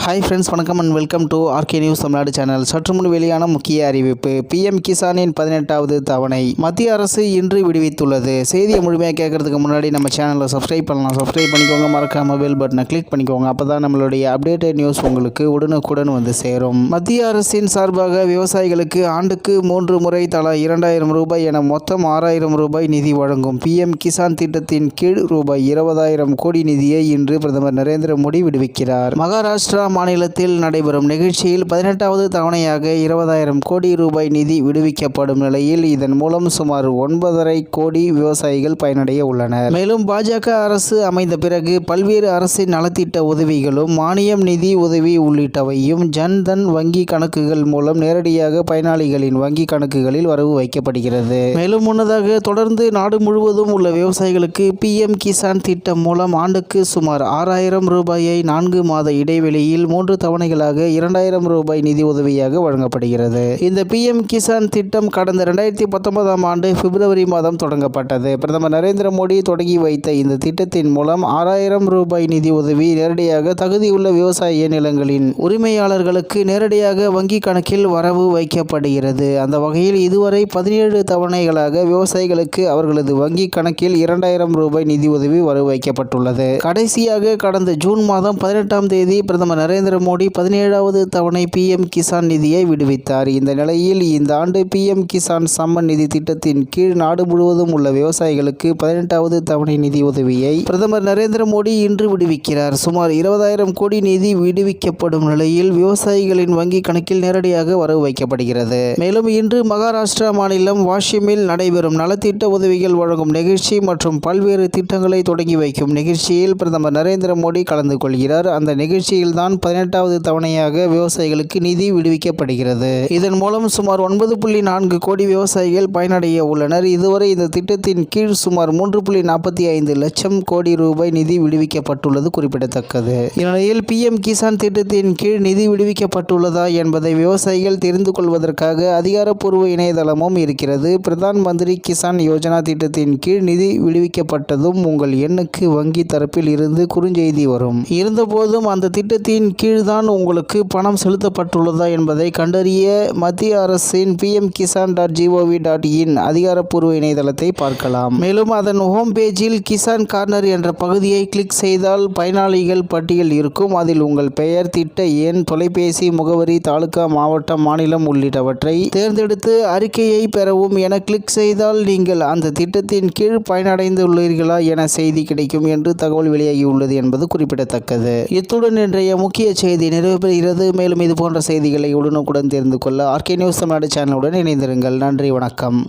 Hi friends, வணக்கம் and welcome to RK news Tamil Nadu channel. சற்று முன் வெளியான முக்கிய அறிவிப்பு. பிஎம் கிசானின் 18வது தவணை மத்திய அரசு இன்று விடுவித்துள்ளது. செய்தியை முழுமையாக கேட்கறதுக்கு முன்னாடி நம்ம சேனலை சப்ஸ்கிரைப் பண்ணலாம். சப்ஸ்கிரைப் பண்ணிக்கோங்க, மறக்காம பெல் பட்டனை கிளிக் பண்ணிக்கோங்க. அப்போ தான் நம்மளுடைய அப்டேட்டட் நியூஸ் உங்களுக்கு உடனுக்குடன் வந்து சேரும். மத்திய அரசின் சார்பாக விவசாயிகளுக்கு ஆண்டுக்கு 3 முறை தலா 2000 ரூபாய் என மொத்தம் 6000 ரூபாய் நிதி வழங்கும் பிஎம் கிசான் திட்டத்தின் கீழ் ரூபாய் 20,000 கோடி நிதியை இன்று பிரதமர் நரேந்திர மோடி விடுவிக்கிறார். மகாராஷ்டிரா மாநிலத்தில் நடைபெறும் நிகழ்ச்சியில் 18வது தவணையாக 20,000 கோடி ரூபாய் நிதி விடுவிக்கப்படும் நிலையில் இதன் மூலம் சுமார் 9.5 கோடி விவசாயிகள் பயனடைய உள்ளனர். மேலும் பாஜக அரசு அமைந்த பிறகு பல்வேறு அரசின் நலத்திட்ட உதவிகளும் மானியம், நிதி உதவி உள்ளிட்டவையும் ஜன்தன் வங்கி கணக்குகள் மூலம் நேரடியாக பயனாளிகளின் வங்கி கணக்குகளில் வரவு வைக்கப்படுகிறது. மேலும் முன்னதாக தொடர்ந்து நாடு முழுவதும் உள்ள விவசாயிகளுக்கு பிஎம் கிசான் திட்டம் மூலம் ஆண்டுக்கு சுமார் 6,000 ரூபாயை 4 மாத இடைவெளியில் 3 தவணைகளாக 2,000 ரூபாய் நிதி உதவியாக வழங்கப்படுகிறது. இந்த பிஎம் கிசான் திட்டம் கடந்த 2019ஆம் ஆண்டு பிப்ரவரி மாதம் தொடங்கப்பட்டது. பிரதமர் நரேந்திர மோடி தொடங்கி வைத்த இந்த திட்டத்தின் மூலம் 6,000 ரூபாய் நிதி உதவி நேரடியாக தகுதியுள்ள விவசாய நிலங்களின் உரிமையாளர்களுக்கு நேரடியாக வங்கி கணக்கில் வரவு வைக்கப்படுகிறது. அந்த வகையில் இதுவரை 17 தவணைகளாக விவசாயிகளுக்கு அவர்களது வங்கி கணக்கில் 2,000 ரூபாய் நிதி உதவி வரவு வைக்கப்பட்டுள்ளது. கடைசியாக கடந்த ஜூன் மாதம் 18ஆம் தேதி பிரதமர் நரேந்திர மோடி 17வது தவணை பிஎம் கிசான் நிதியை விடுவித்தார். இந்த நிலையில் இந்த ஆண்டு பிஎம் கிசான் சம்மன் நிதி திட்டத்தின் கீழ் நாடு முழுவதும் உள்ள விவசாயிகளுக்கு 18வது தவணை நிதி உதவியை பிரதமர் நரேந்திர மோடி இன்று விடுவிக்கிறார். சுமார் 20,000 கோடி நிதி விடுவிக்கப்படும் நிலையில் விவசாயிகளின் வங்கி கணக்கில் நேரடியாக வரவு வைக்கப்படுகிறது. மேலும் இன்று மகாராஷ்டிரா மாநிலம் வாஷிமில் நடைபெறும் நலத்திட்ட உதவிகள் வழங்கும் நிகழ்ச்சி மற்றும் பல்வேறு திட்டங்களை தொடங்கி வைக்கும் நிகழ்ச்சியில் பிரதமர் நரேந்திர மோடி கலந்து கொள்கிறார். அந்த நிகழ்ச்சியில் தான் 18வது தவணையாக விவசாயிகளுக்கு நிதி விடுவிக்கப்படுகிறது. இதன் மூலம் சுமார் 9.4 கோடி விவசாயிகள் பயனடைய உள்ளனர். இதுவரை இந்த திட்டத்தின் கீழ் சுமார் 3.45 லட்சம் கோடி ரூபாய் நிதி விடுவிக்கப்பட்டுள்ளது குறிப்பிடத்தக்கது. இந்நிலையில் பிஎம் கிசான் திட்டத்தின் கீழ் நிதி விடுவிக்கப்பட்டுள்ளதா என்பதை விவசாயிகள் தெரிந்து கொள்வதற்காக அதிகாரப்பூர்வ இணையதளமும் இருக்கிறது. பிரதான் மந்திரி கிசான் யோஜனா திட்டத்தின் கீழ் நிதி விடுவிக்கப்பட்டதும் உங்கள் எண்ணுக்கு வங்கி தரப்பில் இருந்து குறுஞ்செய்தி வரும். இருந்தபோதும் அந்த திட்டத்தின் கீழ்தான் உங்களுக்கு பணம் செலுத்தப்பட்டுள்ளதா என்பதை கண்டறிய மத்திய அரசின் pmkisan.gov.in அதிகாரப்பூர்வ இணையதளத்தை பார்க்கலாம். மேலும் அதன் ஹோம் பேஜில் கிசான் கார்னர் என்ற பகுதியை கிளிக் செய்தால் பயனாளிகள் பட்டியல் இருக்கும். அதில் உங்கள் பெயர், திட்ட எண், தொலைபேசி முகவரி, தாலுகா, மாவட்டம், மாநிலம் உள்ளிட்டவற்றை தேர்ந்தெடுத்து அறிக்கையை பெறவும் என கிளிக் செய்தால் நீங்கள் அந்த திட்டத்தின் கீழ் பயனடைந்துள்ளீர்களா என செய்தி கிடைக்கும் என்று தகவல் வெளியாகியுள்ளது என்பது குறிப்பிடத்தக்கது. இத்துடன் இன்றைய முக்கிய செய்தி நிறைவு பெறுகிறது. மேலும் இது போன்ற செய்திகளை உடனுக்குடன் தெரிந்து கொள்ள ஆர்கே நியூஸ் தமிழ்நாடு சேனலுடன் இணைந்திருங்கள். நன்றி, வணக்கம்.